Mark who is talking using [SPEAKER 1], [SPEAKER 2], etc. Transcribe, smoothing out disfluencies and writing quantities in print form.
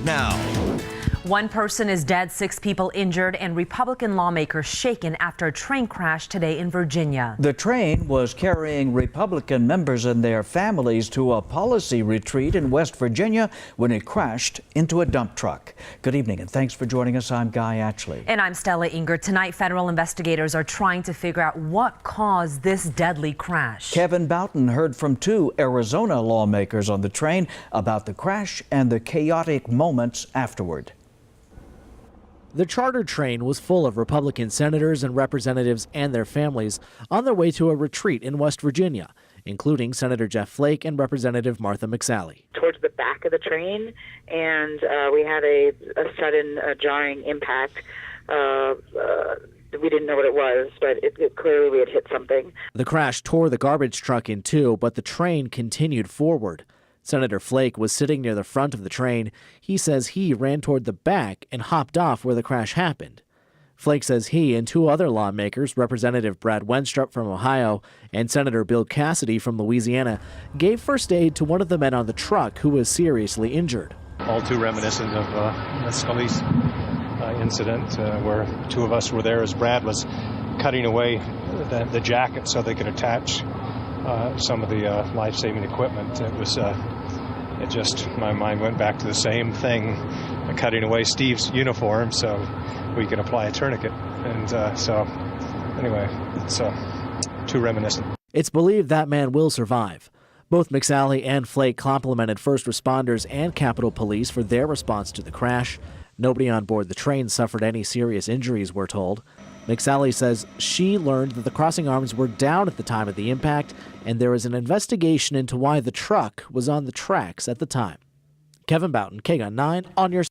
[SPEAKER 1] now.
[SPEAKER 2] One person is dead, 6 people injured, and Republican lawmakers shaken after a train crash today in Virginia.
[SPEAKER 3] The train was carrying Republican members and their families to a policy retreat in West Virginia when it crashed into a dump truck. Good evening and thanks for joining us. I'm Guy Atchley.
[SPEAKER 2] And I'm Stella Inger. Tonight, federal investigators are trying to figure out what caused this deadly crash.
[SPEAKER 3] Kevin Boughton heard from 2 Arizona lawmakers on the train about the crash and the chaotic moments afterward.
[SPEAKER 4] The chartered train was full of Republican senators and representatives and their families on their way to a retreat in West Virginia, including Senator Jeff Flake and Representative Martha McSally.
[SPEAKER 5] Towards the back of the train, and we had a sudden jarring impact. We didn't know what it was, but it clearly we had hit something.
[SPEAKER 4] The crash tore the garbage truck in two, but the train continued forward. Senator Flake was sitting near the front of the train. He says he ran toward the back and hopped off where the crash happened. Flake says he and 2 other lawmakers, Representative Brad Wenstrup from Ohio and Senator Bill Cassidy from Louisiana, gave first aid to one of the men on the truck who was seriously injured.
[SPEAKER 6] All too reminiscent of Scully's incident where 2 of us were there as Brad was cutting away the jacket so they could attach some of the life-saving equipment. My mind went back to the same thing, cutting away Steve's uniform so we could apply a tourniquet. And anyway, it's too reminiscent.
[SPEAKER 4] It's believed that man will survive. Both McSally and Flake complimented first responders and Capitol Police for their response to the crash. Nobody on board the train suffered any serious injuries, we're told. McSally says she learned that the crossing arms were down at the time of the impact, and there is an investigation into why the truck was on the tracks at the time. Kevin Boughton, KGUN 9 on your